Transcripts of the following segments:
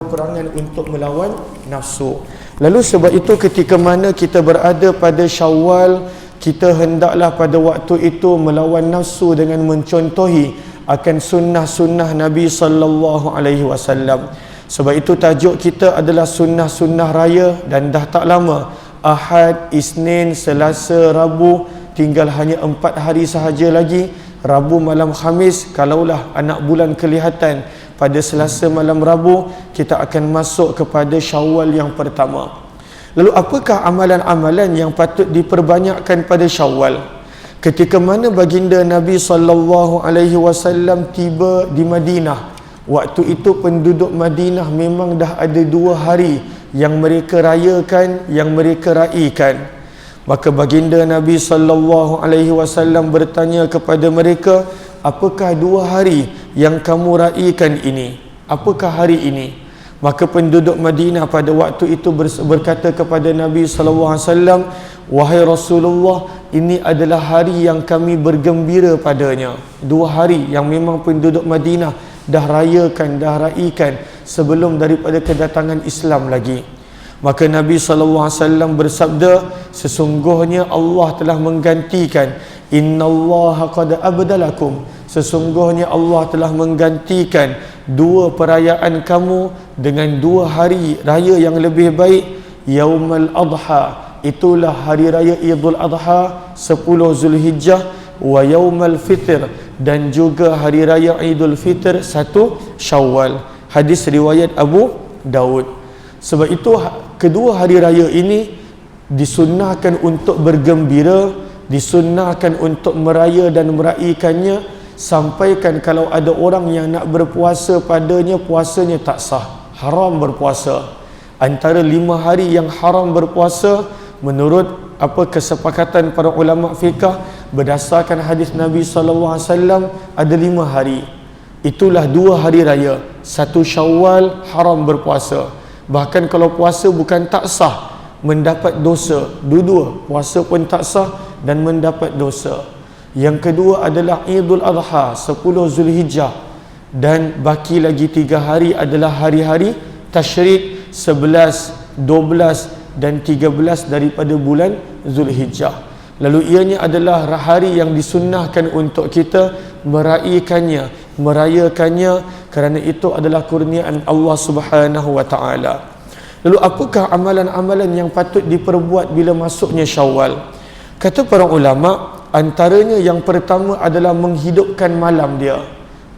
peperangan untuk melawan nafsu. Lalu sebab itu ketika mana kita berada pada Syawal, kita hendaklah pada waktu itu melawan nafsu dengan mencontohi akan sunnah-sunnah Nabi sallallahu alaihi wasallam. Sebab itu tajuk kita adalah sunnah-sunnah raya, dan dah tak lama Ahad, Isnin, Selasa, Rabu, tinggal hanya 4 hari sahaja lagi. Rabu malam Khamis, kalaulah anak bulan kelihatan pada Selasa malam Rabu, kita akan masuk kepada Syawal yang pertama. Lalu apakah amalan-amalan yang patut diperbanyakkan pada Syawal? Ketika mana baginda Nabi sallallahu alaihi wasallam tiba di Madinah, waktu itu penduduk Madinah memang dah ada 2 hari yang mereka rayakan, yang mereka raikan. Maka baginda Nabi sallallahu alaihi wasallam bertanya kepada mereka, apakah 2 hari yang kamu raikan ini? Apakah hari ini? Maka penduduk Madinah pada waktu itu berkata kepada Nabi sallallahu alaihi wasallam, wahai Rasulullah, ini adalah hari yang kami bergembira padanya. 2 hari yang memang penduduk Madinah dah rayakan, dah raikan sebelum daripada kedatangan Islam lagi. Maka Nabi SAW bersabda, sesungguhnya Allah telah menggantikan, innallaha qad abdalakum, sesungguhnya Allah telah menggantikan 2 perayaan kamu dengan 2 hari raya yang lebih baik. Yaumul Adha, itulah hari raya Idul Adha 10 Zulhijjah, wa Yaumul Fitr, dan juga hari raya Idul Fitr 1 Syawal. Hadis riwayat Abu Daud. Sebab itu kedua hari raya ini disunnahkan untuk bergembira, disunnahkan untuk meraya dan meraikannya. Sampaikan kalau ada orang yang nak berpuasa padanya, puasanya tak sah, haram berpuasa. Antara 5 hari yang haram berpuasa menurut kesepakatan para ulama fiqh berdasarkan hadis Nabi SAW ada 5 hari. Itulah 2 hari raya, 1 Syawal haram berpuasa. Bahkan kalau puasa bukan tak sah, mendapat dosa. Dua-dua, puasa pun tak sah dan mendapat dosa. Yang kedua adalah Idul Adha 10 Zulhijjah, dan baki lagi 3 hari adalah hari-hari tasyrik 11, 12 dan 13 daripada bulan Zulhijjah. Lalu ianya adalah hari yang disunnahkan untuk kita meraikannya, merayakannya, kerana itu adalah kurniaan Allah Subhanahu wa taala. Lalu apakah amalan-amalan yang patut diperbuat bila masuknya Syawal? Kata para ulama, antaranya yang pertama adalah menghidupkan malam dia.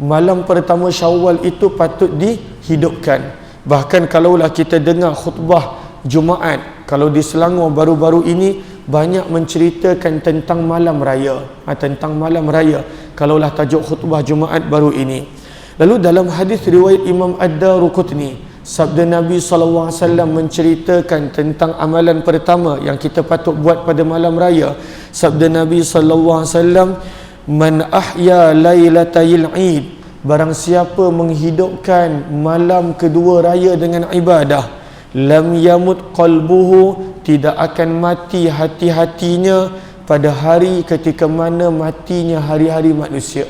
Malam pertama Syawal itu patut dihidupkan. Bahkan kalaulah kita dengar khutbah Jumaat, kalau di Selangor baru-baru ini banyak menceritakan tentang malam raya, tentang malam raya kalaulah tajuk khutbah Jumaat baru ini. Lalu dalam hadis riwayat Imam Ad-Darqutni, sabda Nabi SAW menceritakan tentang amalan pertama yang kita patut buat pada malam raya. Sabda Nabi SAW, man ahya lailatal Eid, barang siapa menghidupkan malam kedua raya dengan ibadah, lam yamut qalbuhu, tidak akan mati hati-hatinya pada hari ketika mana matinya hari-hari manusia.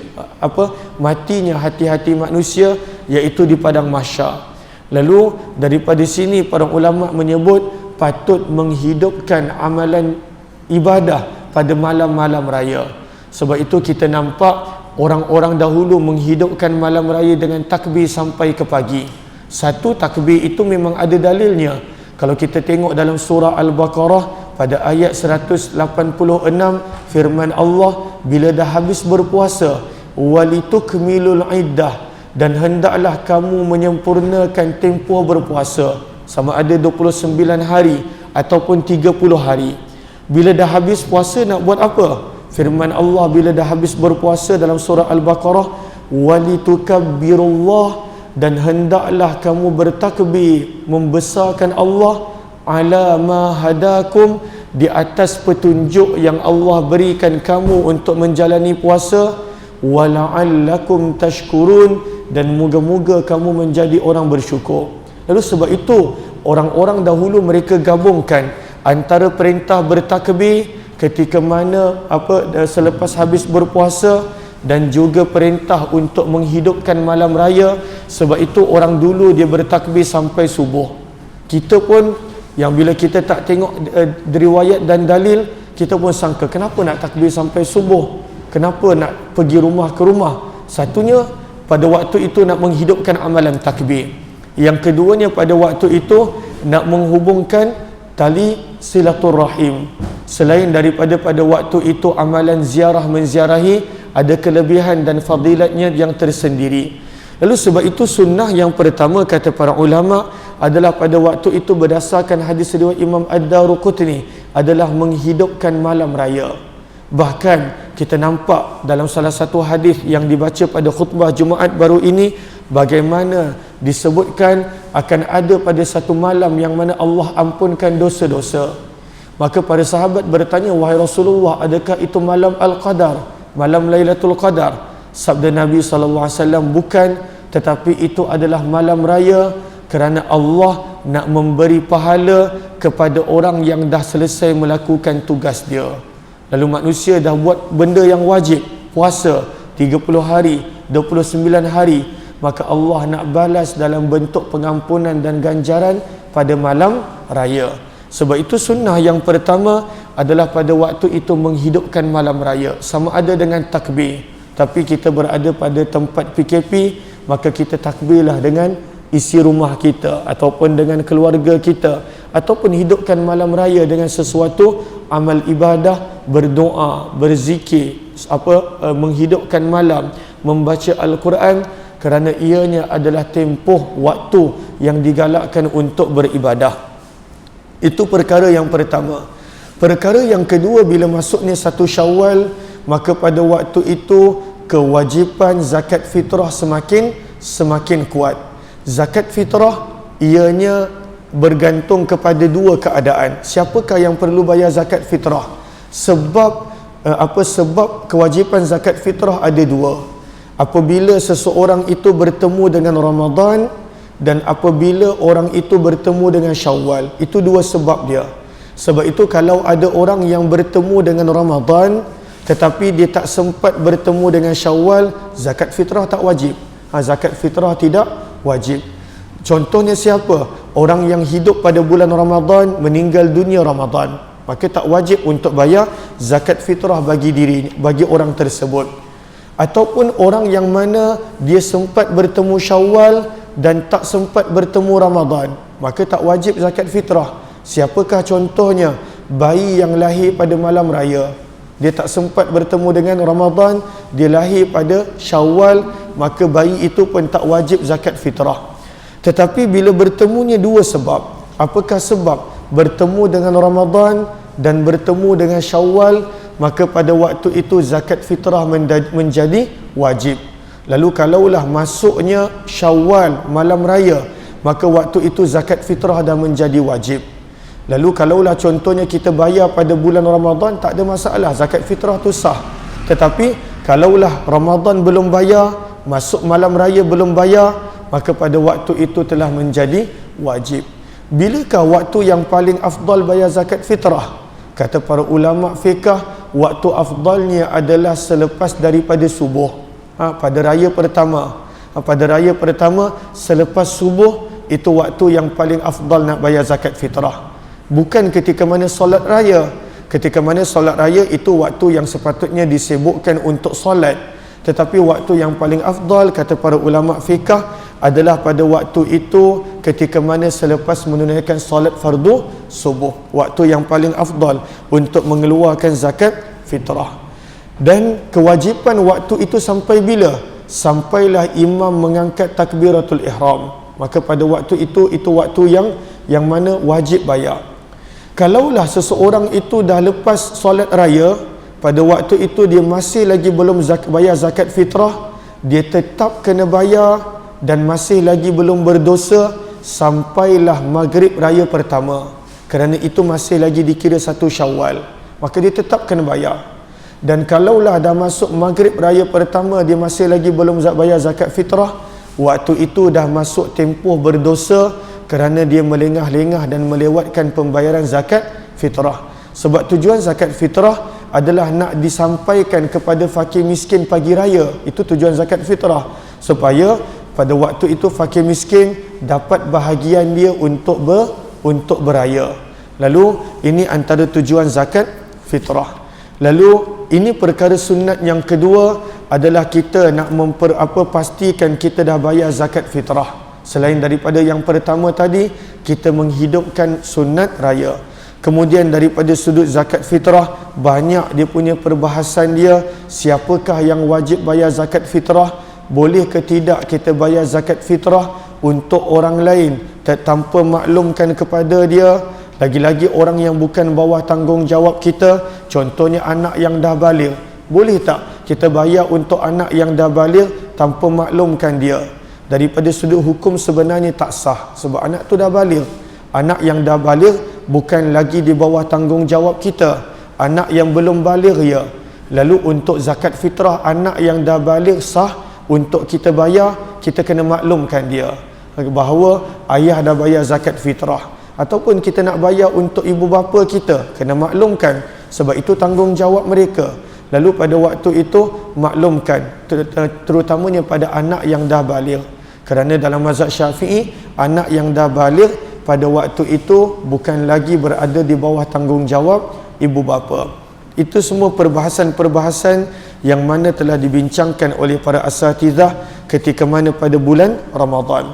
Matinya hati-hati manusia, iaitu di padang mahsyar. Lalu daripada sini para ulama menyebut patut menghidupkan amalan ibadah pada malam-malam raya. Sebab itu kita nampak orang-orang dahulu menghidupkan malam raya dengan takbir sampai ke pagi. Satu takbir itu memang ada dalilnya. Kalau kita tengok dalam surah Al-Baqarah pada ayat 186, firman Allah, bila dah habis berpuasa, walitukmilul iddah, dan hendaklah kamu menyempurnakan tempoh berpuasa, sama ada 29 hari ataupun 30 hari. Bila dah habis puasa nak buat apa? Firman Allah bila dah habis berpuasa dalam surah Al-Baqarah, walitukabbirullah, dan hendaklah kamu bertakbir membesarkan Allah, ala ma hadakum, di atas petunjuk yang Allah berikan kamu untuk menjalani puasa, wala'allakum tashkurun, dan moga-moga kamu menjadi orang bersyukur. Lalu sebab itu orang-orang dahulu mereka gabungkan antara perintah bertakbir ketika mana selepas habis berpuasa, dan juga perintah untuk menghidupkan malam raya. Sebab itu orang dulu dia bertakbir sampai subuh. Kita pun yang bila kita tak tengok riwayat dan dalil, kita pun sangka kenapa nak takbir sampai subuh, kenapa nak pergi rumah ke rumah. Satunya pada waktu itu nak menghidupkan amalan takbir, yang keduanya pada waktu itu nak menghubungkan tali silaturrahim. Selain daripada pada waktu itu amalan ziarah menziarahi ada kelebihan dan fadilatnya yang tersendiri. Lalu sebab itu sunnah yang pertama kata para ulama adalah pada waktu itu berdasarkan hadis riwayat Imam Ad-Daruqutni adalah menghidupkan malam raya. Bahkan kita nampak dalam salah satu hadis yang dibaca pada khutbah Jumaat baru ini, bagaimana disebutkan akan ada pada satu malam yang mana Allah ampunkan dosa-dosa. Maka para sahabat bertanya, wahai Rasulullah, adakah itu malam Al-Qadar, malam Lailatul Qadar? Sabda Nabi SAW, bukan, tetapi itu adalah malam raya, kerana Allah nak memberi pahala kepada orang yang dah selesai melakukan tugas dia. Lalu manusia dah buat benda yang wajib, puasa 30 hari, 29 hari, maka Allah nak balas dalam bentuk pengampunan dan ganjaran pada malam raya. Sebab itu sunnah yang pertama adalah pada waktu itu menghidupkan malam raya. Sama ada dengan takbir, tapi kita berada pada tempat PKP, maka kita takbirlah dengan isi rumah kita ataupun dengan keluarga kita, ataupun hidupkan malam raya dengan sesuatu amal ibadah, berdoa, berzikir, menghidupkan malam, membaca Al-Quran, kerana ianya adalah tempoh waktu yang digalakkan untuk beribadah. Itu perkara yang pertama. Perkara yang kedua, bila masuknya 1 Syawal, maka pada waktu itu kewajipan zakat fitrah semakin kuat. Zakat fitrah ianya bergantung kepada dua keadaan. Siapakah yang perlu bayar zakat fitrah? Sebab kewajipan zakat fitrah ada dua. Apabila seseorang itu bertemu dengan Ramadan, dan apabila orang itu bertemu dengan Syawal. Itu dua sebab dia. Sebab itu kalau ada orang yang bertemu dengan Ramadan tetapi dia tak sempat bertemu dengan Syawal, zakat fitrah tak wajib. Zakat fitrah tidak wajib. Contohnya siapa? Orang yang hidup pada bulan Ramadan, meninggal dunia Ramadan, maka tak wajib untuk bayar zakat fitrah bagi orang tersebut. Ataupun orang yang mana dia sempat bertemu Syawal dan tak sempat bertemu Ramadan, maka tak wajib zakat fitrah. Siapakah contohnya? Bayi yang lahir pada malam raya, dia tak sempat bertemu dengan Ramadan, dia lahir pada Syawal, maka bayi itu pun tak wajib zakat fitrah. Tetapi bila bertemunya dua sebab, apakah sebab? Bertemu dengan Ramadan dan bertemu dengan Syawal, maka pada waktu itu zakat fitrah menjadi wajib. Lalu kalaulah masuknya Syawal malam raya, maka waktu itu zakat fitrah dah menjadi wajib. Lalu kalaulah contohnya kita bayar pada bulan Ramadan, tak ada masalah, zakat fitrah tu sah. Tetapi kalaulah Ramadan belum bayar, masuk malam raya belum bayar, maka pada waktu itu telah menjadi wajib. Bilakah waktu yang paling afdal bayar zakat fitrah? Kata para ulama fiqh, waktu afdalnya adalah selepas daripada subuh. Pada raya pertama. Pada raya pertama selepas subuh, itu waktu yang paling afdal nak bayar zakat fitrah. Bukan ketika mana solat raya. Ketika mana solat raya itu waktu yang sepatutnya disibukkan untuk solat. Tetapi waktu yang paling afdal kata para ulama fiqh adalah pada waktu itu ketika mana selepas menunaikan solat fardu subuh. Waktu yang paling afdal untuk mengeluarkan zakat fitrah. Dan kewajipan waktu itu sampai bila? Sampailah imam mengangkat takbiratul ihram. Maka pada waktu itu waktu yang mana wajib bayar. Kalaulah seseorang itu dah lepas solat raya, pada waktu itu dia masih lagi belum bayar zakat fitrah, dia tetap kena bayar dan masih lagi belum berdosa sampailah maghrib raya pertama. Kerana itu masih lagi dikira 1 Syawal, maka dia tetap kena bayar. Dan kalaulah dah masuk maghrib raya pertama, dia masih lagi belum bayar zakat fitrah, waktu itu dah masuk tempoh berdosa kerana dia melengah-lengah dan melewatkan pembayaran zakat fitrah. Sebab tujuan zakat fitrah adalah nak disampaikan kepada fakir miskin pagi raya. Itu tujuan zakat fitrah, supaya pada waktu itu fakir miskin dapat bahagian dia untuk beraya. Lalu ini antara tujuan zakat fitrah. Lalu ini perkara sunat yang kedua adalah kita nak pastikan kita dah bayar zakat fitrah. Selain daripada yang pertama tadi, kita menghidupkan sunat raya. Kemudian daripada sudut zakat fitrah, banyak dia punya perbahasan dia. Siapakah yang wajib bayar zakat fitrah? Boleh ke tidak kita bayar zakat fitrah untuk orang lain tanpa maklumkan kepada dia? Lagi-lagi orang yang bukan bawah tanggungjawab kita, contohnya anak yang dah baligh. Boleh tak kita bayar untuk anak yang dah baligh tanpa maklumkan dia? Daripada sudut hukum sebenarnya tak sah, sebab anak tu dah baligh. Anak yang dah baligh bukan lagi di bawah tanggungjawab kita. Anak yang belum baligh ya. Lalu untuk zakat fitrah anak yang dah baligh sah untuk kita bayar, kita kena maklumkan dia bahawa ayah dah bayar zakat fitrah. Ataupun kita nak bayar untuk ibu bapa kita, kena maklumkan, sebab itu tanggungjawab mereka. Lalu pada waktu itu maklumkan, terutamanya pada anak yang dah baligh. Kerana dalam mazhab Syafi'i, anak yang dah baligh pada waktu itu bukan lagi berada di bawah tanggungjawab ibu bapa. Itu semua perbahasan-perbahasan yang mana telah dibincangkan oleh para asatizah ketika mana pada bulan Ramadan.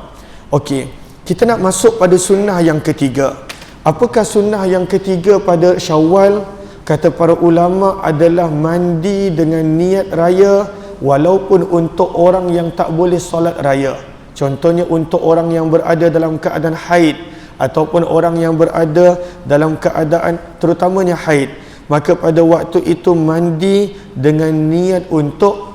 Okey, kita nak masuk pada sunnah yang ketiga. Apakah sunnah yang ketiga pada Syawal? Kata para ulama adalah mandi dengan niat raya, walaupun untuk orang yang tak boleh solat raya. Contohnya untuk orang yang berada dalam keadaan haid, ataupun orang yang berada dalam keadaan terutamanya haid, maka pada waktu itu mandi dengan niat untuk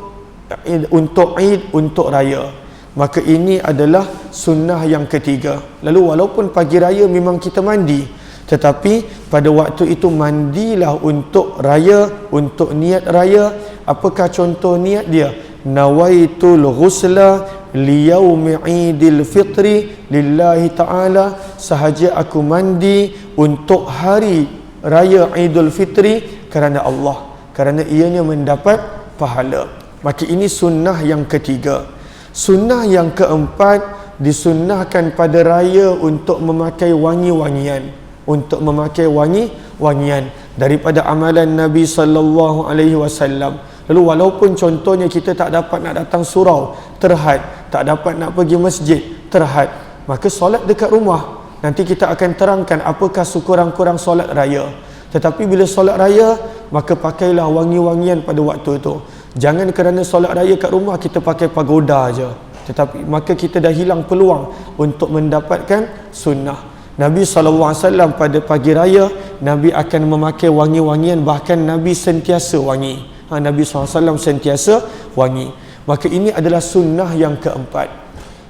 Eid, untuk raya. Maka ini adalah sunnah yang ketiga. Lalu walaupun pagi raya memang kita mandi, tetapi pada waktu itu mandilah untuk raya, untuk niat raya. Apakah contoh niat dia? Nawaitul ghusla liyaumi idil fitri lillahi ta'ala. Sahaja aku mandi untuk hari raya Idul Fitri kerana Allah, kerana ianya mendapat pahala. Maka ini sunnah yang ketiga. Sunnah yang keempat, disunnahkan pada raya untuk memakai wangi-wangian, untuk memakai wangi-wangian daripada amalan Nabi sallallahu alaihi wasallam. Lalu walaupun contohnya kita tak dapat nak datang surau, terhad, tak dapat nak pergi masjid, terhad, maka solat dekat rumah. Nanti kita akan terangkan apakah sekurang-kurang solat raya. Tetapi bila solat raya, maka pakailah wangi-wangian pada waktu itu. Jangan kerana solat raya kat rumah kita pakai pagoda aja, tetapi maka kita dah hilang peluang untuk mendapatkan sunnah. Nabi SAW pada pagi raya, Nabi akan memakai wangi-wangian, bahkan Nabi sentiasa wangi. Nabi SAW sentiasa wangi. Maka ini adalah sunnah yang keempat.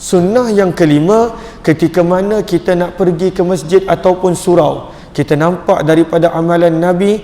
Sunnah yang kelima, ketika mana kita nak pergi ke masjid ataupun surau, kita nampak daripada amalan Nabi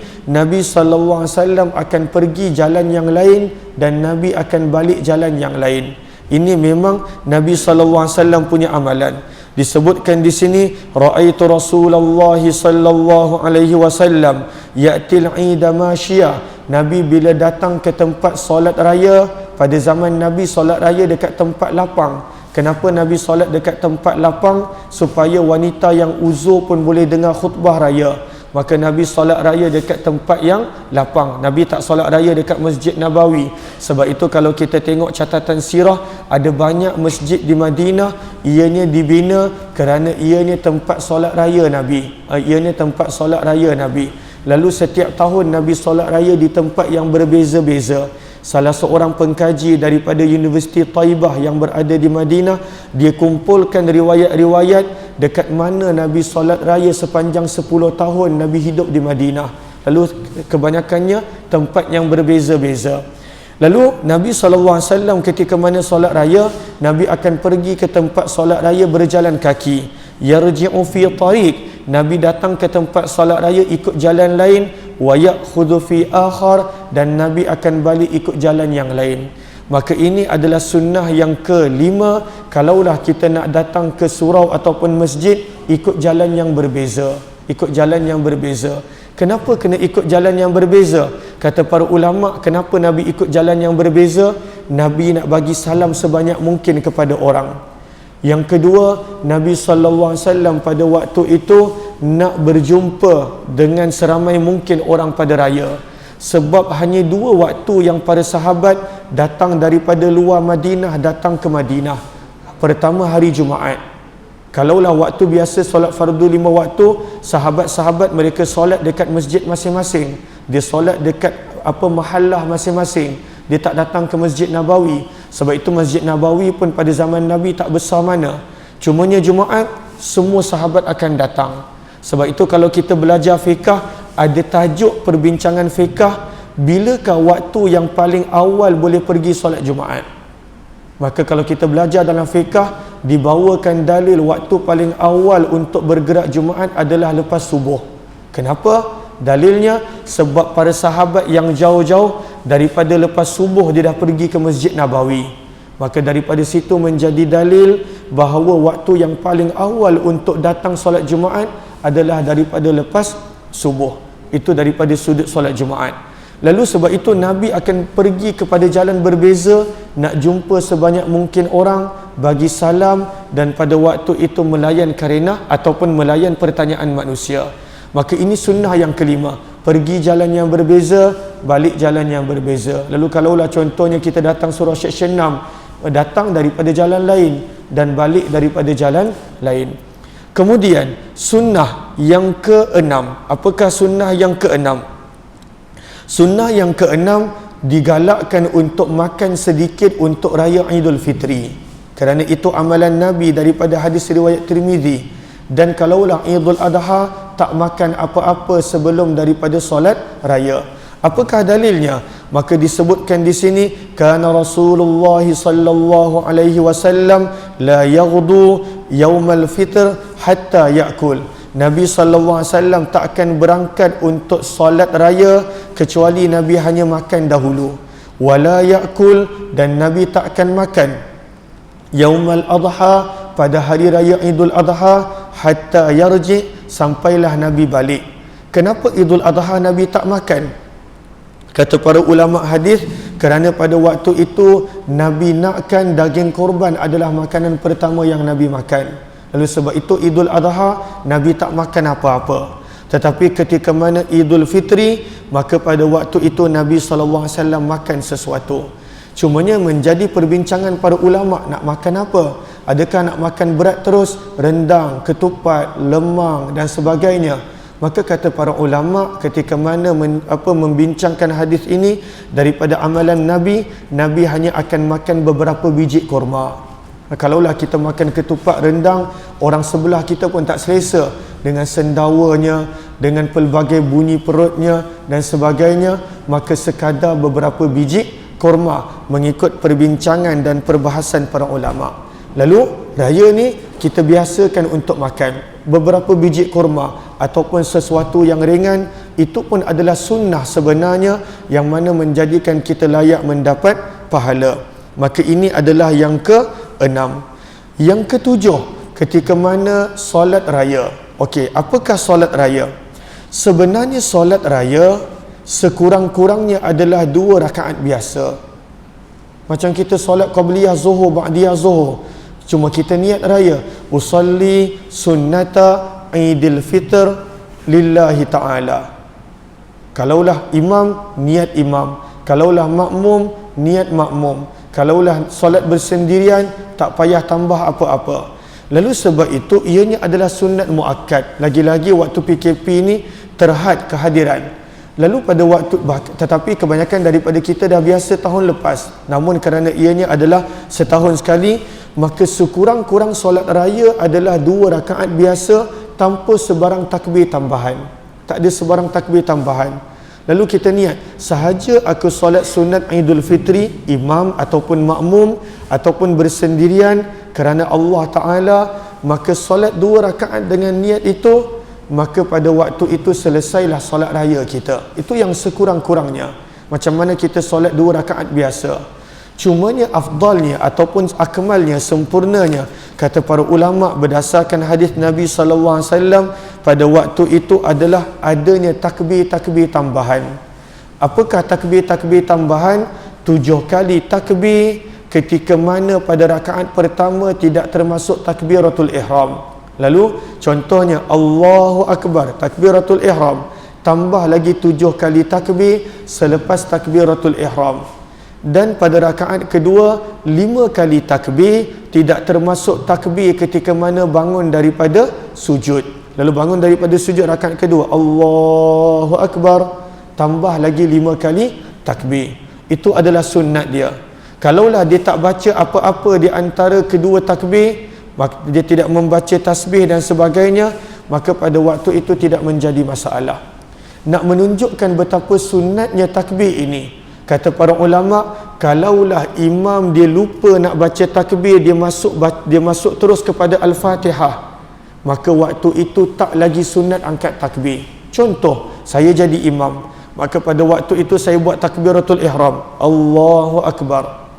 SAW akan pergi jalan yang lain dan Nabi akan balik jalan yang lain. Ini memang Nabi SAW punya amalan. Disebutkan di sini, ra'aitu Rasulullah sallallahu alaihi wasallam ya'til 'ida masyiah. Nabi bila datang ke tempat solat raya, pada zaman Nabi solat raya dekat tempat lapang. Kenapa Nabi solat dekat tempat lapang? Supaya wanita yang uzur pun boleh dengar khutbah raya. Maka Nabi solat raya dekat tempat yang lapang. Nabi tak solat raya dekat Masjid Nabawi. Sebab itu kalau kita tengok catatan sirah, ada banyak masjid di Madinah, ianya dibina kerana ianya tempat solat raya Nabi. Ianya tempat solat raya Nabi. Lalu setiap tahun Nabi solat raya di tempat yang berbeza-beza. Salah seorang pengkaji daripada Universiti Taibah yang berada di Madinah, dia kumpulkan riwayat-riwayat dekat mana Nabi solat raya sepanjang 10 tahun Nabi hidup di Madinah. Lalu kebanyakannya tempat yang berbeza-beza. Lalu Nabi SAW ketika mana solat raya, Nabi akan pergi ke tempat solat raya berjalan kaki. Yarji'u fi tariq, Nabi datang ke tempat solat raya ikut jalan lain, wa ya'khudhu fi akhar, dan Nabi akan balik ikut jalan yang lain. Maka ini adalah sunnah yang kelima. Kalaulah kita nak datang ke surau ataupun masjid, ikut jalan yang berbeza. Ikut jalan yang berbeza. Kenapa kena ikut jalan yang berbeza? Kata para ulama, kenapa Nabi ikut jalan yang berbeza? Nabi nak bagi salam sebanyak mungkin kepada orang. Yang kedua, Nabi SAW pada waktu itu nak berjumpa dengan seramai mungkin orang pada raya. Sebab hanya 2 waktu yang para sahabat datang daripada luar Madinah datang ke Madinah. Pertama, hari Jumaat. Kalaulah waktu biasa solat fardu 5 waktu, sahabat-sahabat mereka solat dekat masjid masing-masing. Dia solat dekat mahallah masing-masing. Dia tak datang ke Masjid Nabawi. Sebab itu Masjid Nabawi pun pada zaman Nabi tak besar mana. Cumanya Jumaat semua sahabat akan datang. Sebab itu kalau kita belajar fiqah, ada tajuk perbincangan fiqah, bilakah waktu yang paling awal boleh pergi solat Jumaat? Maka kalau kita belajar dalam fiqah, dibawakan dalil waktu paling awal untuk bergerak Jumaat adalah lepas subuh. Kenapa? Dalilnya sebab para sahabat yang jauh-jauh daripada lepas subuh dia dah pergi ke Masjid Nabawi. Maka daripada situ menjadi dalil bahawa waktu yang paling awal untuk datang solat Jumaat adalah daripada lepas subuh. Itu daripada sudut solat Jumaat. Lalu sebab itu Nabi akan pergi kepada jalan berbeza, nak jumpa sebanyak mungkin orang, bagi salam, dan pada waktu itu melayan karenah ataupun melayan pertanyaan manusia. Maka ini sunnah yang kelima, pergi jalan yang berbeza, balik jalan yang berbeza. Lalu kalaulah contohnya kita datang surau Syekh Syenam, datang daripada jalan lain dan balik daripada jalan lain. Kemudian sunnah yang keenam. Apakah sunnah yang keenam? Sunnah yang keenam, digalakkan untuk makan sedikit untuk raya Idul Fitri. Kerana itu amalan Nabi daripada hadis riwayat Tirmizi. Dan kalaulah Idul Adha, tak makan apa-apa sebelum daripada solat raya. Apakah dalilnya? Maka disebutkan di sini, kana Rasulullah sallallahu alaihi wasallam la yaghdu yaumal fitr hatta yakul. Nabi SAW tak akan berangkat untuk solat raya kecuali Nabi hanya makan dahulu. Wala yakul, dan Nabi tak akan makan yaumal adha, pada hari raya Idul Adha, hatta yarji, sampailah Nabi balik. Kenapa Idul Adha Nabi tak makan? Kata para ulama hadis, kerana pada waktu itu Nabi nakkan daging korban adalah makanan pertama yang Nabi makan. Lalu sebab itu Idul Adha Nabi tak makan apa-apa. Tetapi ketika mana Idul Fitri, maka pada waktu itu Nabi SAW makan sesuatu. Cumanya menjadi perbincangan para ulama, nak makan apa? Adakah nak makan berat terus, rendang, ketupat, lemang dan sebagainya? Maka kata para ulama, ketika mana membincangkan hadis ini, daripada amalan Nabi, Nabi hanya akan makan beberapa biji korma. Kalaulah kita makan ketupat, rendang, orang sebelah kita pun tak selesa dengan sendawanya, dengan pelbagai bunyi perutnya dan sebagainya, maka sekadar beberapa biji korma mengikut perbincangan dan perbahasan para ulama. Lalu raya ni kita biasakan untuk makan beberapa biji korma ataupun sesuatu yang ringan. Itu pun adalah sunnah sebenarnya, yang mana menjadikan kita layak mendapat pahala. Maka ini adalah yang ke-6. Yang ke-7, ketika mana solat raya. Okey, apakah solat raya? Sebenarnya solat raya sekurang-kurangnya adalah 2 rakaat biasa. Macam kita solat qabliyah zuhur, ba'diyah zuhur, cuma kita niat raya, usalli sunnata Idul Fitr lillahi ta'ala. Kalaulah imam, niat imam. Kalaulah makmum, niat makmum. Kalaulah solat bersendirian, tak payah tambah apa-apa. Lalu sebab itu ianya adalah sunat muakkad. Lagi-lagi waktu PKP ni terhad kehadiran. Lalu pada waktu, tetapi kebanyakan daripada kita dah biasa tahun lepas. Namun kerana ianya adalah setahun sekali, maka sekurang-kurang solat raya adalah 2 rakaat biasa tanpa sebarang takbir tambahan. Tak ada sebarang takbir tambahan. Lalu kita niat, sahaja aku solat sunat Idul Fitri, imam ataupun makmum ataupun bersendirian kerana Allah Ta'ala, maka solat 2 rakaat dengan niat itu, maka pada waktu itu selesailah solat raya kita. Itu yang sekurang-kurangnya. Macam mana kita solat 2 rakaat biasa. Cumanya afdalnya ataupun akmalnya, sempurnanya, kata para ulama berdasarkan hadis Nabi SAW, pada waktu itu adalah adanya takbir-takbir tambahan. Apakah takbir-takbir tambahan? 7 kali takbir ketika mana pada rakaat pertama tidak termasuk takbiratul ihram. Lalu contohnya Allahu Akbar, takbiratul ihram, tambah lagi 7 kali takbir selepas takbiratul ihram. Dan pada rakaat kedua 5 kali takbir, tidak termasuk takbir ketika mana bangun daripada sujud. Lalu bangun daripada sujud rakaat kedua, Allahu Akbar, tambah lagi 5 kali takbir. Itu adalah sunat dia. Kalaulah dia tak baca apa-apa di antara kedua takbir, dia tidak membaca tasbih dan sebagainya, maka pada waktu itu tidak menjadi masalah. Nak menunjukkan betapa sunatnya takbir ini, kata para ulama, kalaulah imam dia lupa nak baca takbir, dia masuk terus kepada Al-Fatihah, maka waktu itu tak lagi sunat angkat takbir. Contoh, saya jadi imam, maka pada waktu itu saya buat takbiratul ihram, Allahu Akbar.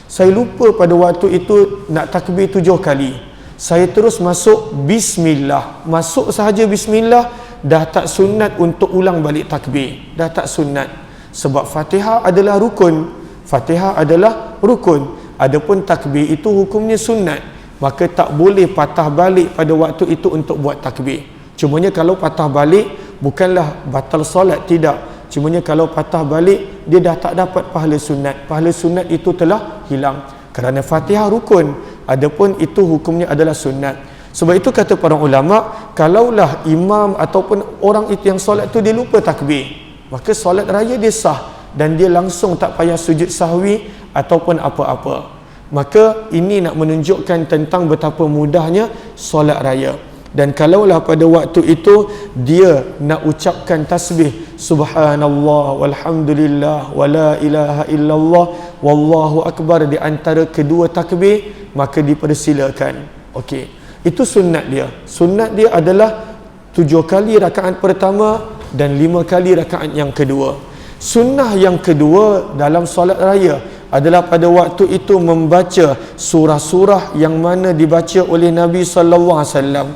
Saya lupa pada waktu itu nak takbir 7 kali. Saya terus masuk bismillah. Masuk sahaja bismillah, dah tak sunat untuk ulang balik takbir. Dah tak sunat. Sebab Fatihah adalah rukun. Fatihah adalah rukun. Adapun takbir itu hukumnya sunat. Maka tak boleh patah balik pada waktu itu untuk buat takbir. Cumanya kalau patah balik, bukanlah batal solat, tidak. Cumanya kalau patah balik, dia dah tak dapat pahala sunat. Pahala sunat itu telah hilang. Kerana Fatihah rukun, adapun itu hukumnya adalah sunat. Sebab itu kata para ulama, kalaulah imam ataupun orang itu yang solat tu dia lupa takbir, maka solat raya dia sah dan dia langsung tak payah sujud sahwi ataupun apa-apa. Maka ini nak menunjukkan tentang betapa mudahnya solat raya. Dan kalaulah pada waktu itu dia nak ucapkan tasbih subhanallah walhamdulillah wala ilaha illallah wallahu akbar di antara kedua takbir, maka dipersilakan. Okey, itu sunat dia. Sunat dia adalah 7 kali rakaat pertama dan 5 kali rakaat yang kedua. Sunnah yang kedua dalam solat raya adalah pada waktu itu membaca surah-surah yang mana dibaca oleh Nabi sallallahu alaihi wasallam.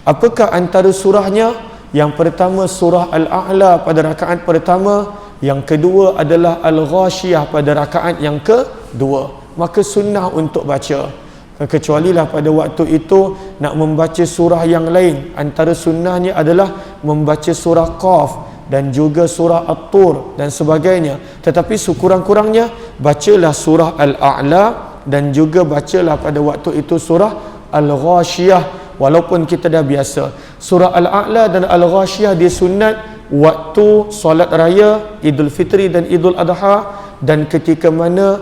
Apakah antara surahnya? Yang pertama surah Al-A'la pada rakaat pertama, yang kedua adalah Al-Ghashiyah pada rakaat yang kedua. Maka sunnah untuk baca. Kecualilah pada waktu itu nak membaca surah yang lain, antara sunnahnya adalah membaca surah Qaf dan juga surah At-Tur dan sebagainya. Tetapi sekurang-kurangnya bacalah surah Al-A'la dan juga bacalah pada waktu itu surah Al-Ghashiyah. Walaupun kita dah biasa, surah Al-A'la dan Al-Ghashiyah dia sunat waktu solat raya, Idul Fitri dan Idul Adha, dan ketika mana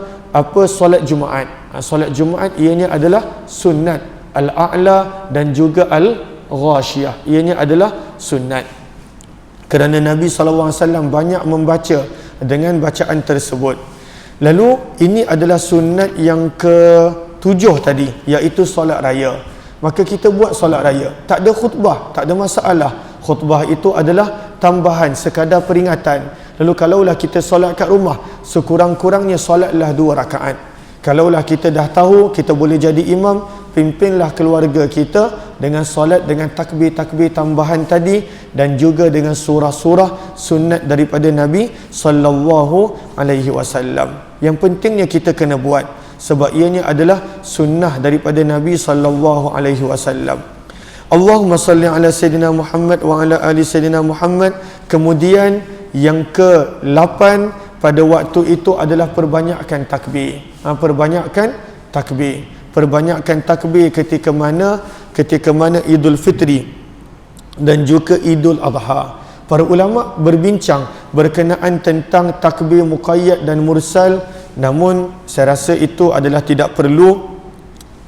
solat Jumaat. Solat Jumaat ianya adalah sunat. Al-A'la dan juga Al-Ghashiyah ianya adalah sunat. Kerana Nabi SAW banyak membaca dengan bacaan tersebut. Lalu ini adalah sunat yang ke-7 tadi, iaitu solat raya. Maka kita buat solat raya, tak ada khutbah, tak ada masalah. Khutbah itu adalah tambahan, sekadar peringatan. Lalu kalaulah kita solat kat rumah, sekurang-kurangnya solatlah 2 rakaat. Kalaulah kita dah tahu kita boleh jadi imam, pimpinlah keluarga kita dengan solat dengan takbir-takbir tambahan tadi dan juga dengan surah-surah sunat daripada Nabi sallallahu alaihi wasallam. Yang pentingnya kita kena buat, sebab ianya adalah sunnah daripada Nabi sallallahu alaihi wasallam. Allahumma salli ala sayyidina Muhammad wa ala ali sayyidina Muhammad. Kemudian yang ke-8 pada waktu itu adalah perbanyakkan takbir. Perbanyakkan takbir. Perbanyakkan takbir ketika mana Idul Fitri dan juga Idul Adha. Para ulama berbincang berkenaan tentang takbir muqayyad dan mursal, namun saya rasa itu adalah tidak perlu.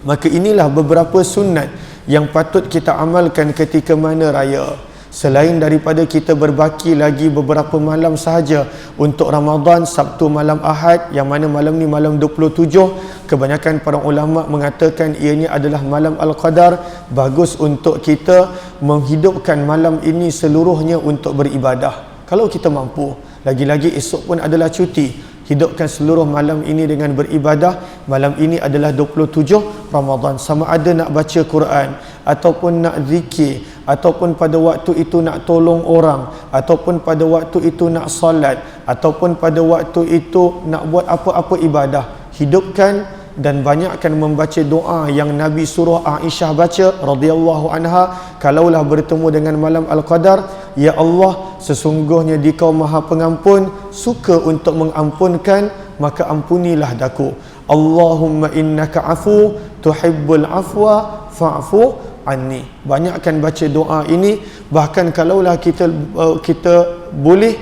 Maka inilah beberapa sunat yang patut kita amalkan ketika mana raya. Selain daripada kita berbaki lagi beberapa malam sahaja untuk Ramadan, Sabtu malam Ahad, yang mana malam ni malam 27, kebanyakan para ulama mengatakan ianya adalah malam Al-Qadar. Bagus untuk kita menghidupkan malam ini seluruhnya untuk beribadah. Kalau kita mampu, lagi-lagi esok pun adalah cuti, hidupkan seluruh malam ini dengan beribadah. Malam ini adalah 27 Ramadan. Sama ada nak baca Quran ataupun nak zikir ataupun pada waktu itu nak tolong orang, ataupun pada waktu itu nak solat, ataupun pada waktu itu nak buat apa-apa ibadah, hidupkan dan banyakkan membaca doa yang Nabi suruh Aisyah baca radhiyallahu anha kalaulah bertemu dengan malam Al-Qadar. Ya Allah, sesungguhnya Dikau Maha Pengampun, suka untuk mengampunkan, maka ampunilah daku. Allahumma innaka afu tuhibbul afwa fa'fu anni. Banyakkan baca doa ini. Bahkan kalaulah kita boleh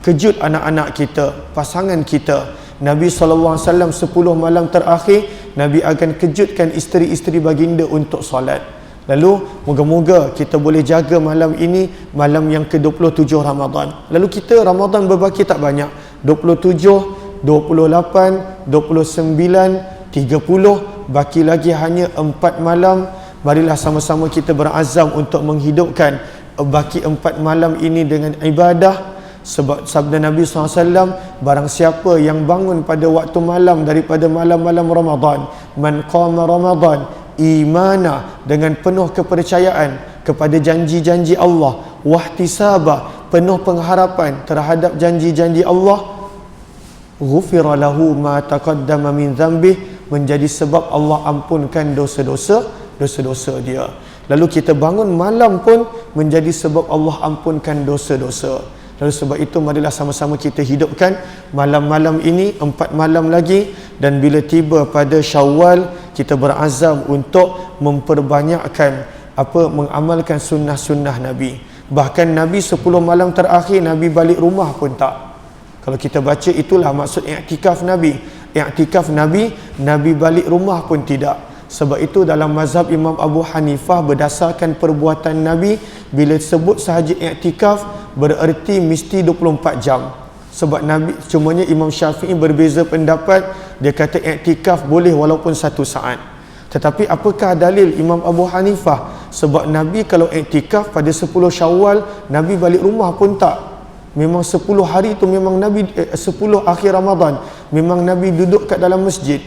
kejut anak-anak kita, pasangan kita. Nabi SAW 10 malam terakhir Nabi akan kejutkan isteri-isteri baginda untuk solat. Lalu moga-moga kita boleh jaga malam ini, malam yang ke-27 Ramadan. Lalu kita Ramadan berbaki tak banyak, 27, 28, 29, 30, baki lagi hanya 4 malam. Marilah sama-sama kita berazam untuk menghidupkan baki 4 malam ini dengan ibadah. Sebab sabda Nabi SAW, barang siapa yang bangun pada waktu malam daripada malam-malam Ramadan, man qama Ramadan imana, dengan penuh kepercayaan kepada janji-janji Allah, wahtisaba, penuh pengharapan terhadap janji-janji Allah, ghufira lahu ma taqaddama min dhanbih, menjadi sebab Allah ampunkan dosa-dosa dia. Lalu kita bangun malam pun menjadi sebab Allah ampunkan dosa-dosa. Lalu sebab itu marilah sama-sama kita hidupkan malam-malam ini, 4 malam lagi, dan bila tiba pada Syawal kita berazam untuk memperbanyakkan mengamalkan sunnah-sunnah Nabi. Bahkan Nabi 10 malam terakhir Nabi balik rumah pun tak. Kalau kita baca, itulah maksud i'tikaf Nabi. I'tikaf Nabi balik rumah pun tidak. Sebab itu dalam mazhab Imam Abu Hanifah, berdasarkan perbuatan Nabi, bila sebut sahaja i'tikaf bererti mesti 24 jam. Sebab Nabi, cumanya Imam Syafi'i berbeza pendapat, dia kata i'tikaf boleh walaupun 1 saat. Tetapi apakah dalil Imam Abu Hanifah? Sebab Nabi kalau i'tikaf pada 10 Syawal, Nabi balik rumah pun tak. Memang 10 hari tu memang Nabi 10 akhir Ramadan memang Nabi duduk kat dalam masjid.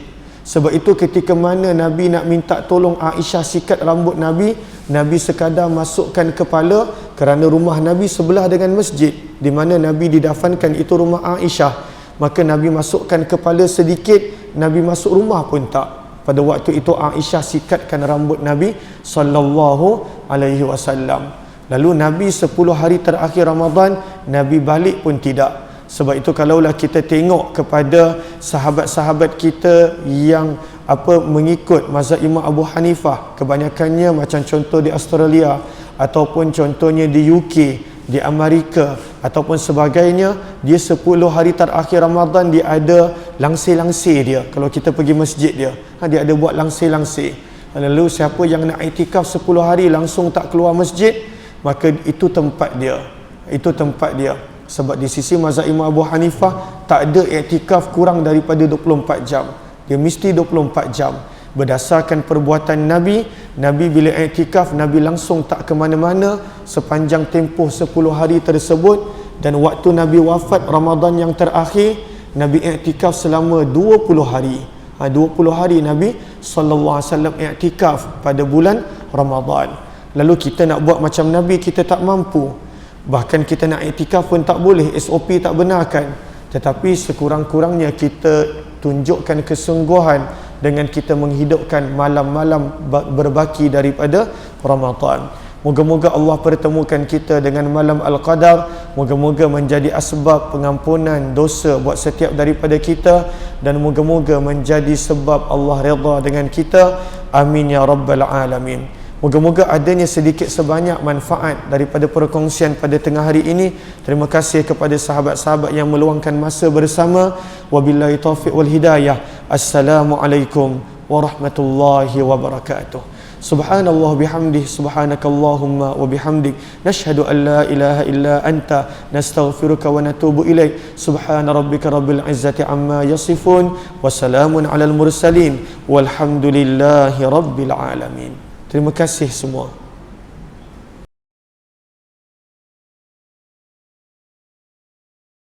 Sebab itu ketika mana Nabi nak minta tolong Aisyah sikat rambut Nabi, Nabi sekadar masukkan kepala, kerana rumah Nabi sebelah dengan masjid di mana Nabi didafankan, itu rumah Aisyah. Maka Nabi masukkan kepala sedikit, Nabi masuk rumah pun tak. Pada waktu itu Aisyah sikatkan rambut Nabi sallallahu alaihi wasallam. Lalu Nabi 10 hari terakhir Ramadan Nabi balik pun tidak. Sebab itu kalaulah kita tengok kepada sahabat-sahabat kita yang mengikut mazhab Imam Abu Hanifah, kebanyakannya macam contoh di Australia, ataupun contohnya di UK, di Amerika, ataupun sebagainya, dia 10 hari terakhir Ramadan dia ada langsir-langsir dia. Kalau kita pergi masjid dia ada buat langsir-langsir. Lalu siapa yang nak iktikaf 10 hari langsung tak keluar masjid, maka itu tempat dia. Sebab di sisi mazhab Imam Abu Hanifah tak ada iktikaf kurang daripada 24 jam. Dia mesti 24 jam. Berdasarkan perbuatan Nabi bila iktikaf, Nabi langsung tak ke mana-mana sepanjang tempoh 10 hari tersebut. Dan waktu Nabi wafat Ramadan yang terakhir, Nabi iktikaf selama 20 hari. 20 hari Nabi SAW iktikaf pada bulan Ramadan. Lalu kita nak buat macam Nabi, kita tak mampu. Bahkan kita nak iktikaf pun tak boleh, SOP tak benarkan. Tetapi sekurang-kurangnya kita tunjukkan kesungguhan dengan kita menghidupkan malam-malam berbaki daripada Ramadan. Moga-moga Allah pertemukan kita dengan malam Al-Qadar. Moga-moga menjadi asbab pengampunan dosa buat setiap daripada kita, dan moga-moga menjadi sebab Allah redha dengan kita. Amin ya rabbal alamin. Moga-moga adanya sedikit sebanyak manfaat daripada perkongsian pada tengah hari ini. Terima kasih kepada sahabat-sahabat yang meluangkan masa bersama. Wabillahi taufiq wal hidayah. Assalamualaikum warahmatullahi wabarakatuh. Subhanallah bihamdih, subhanakallahumma wa bihamdik, nashhadu an la ilaha illa anta, nastaghfiruka wa natubu ilaik. Subhana rabbika rabbil izzati amma yasifun, wa salamun alal mursalin, walhamdulillahi rabbil alamin. Terima kasih semua.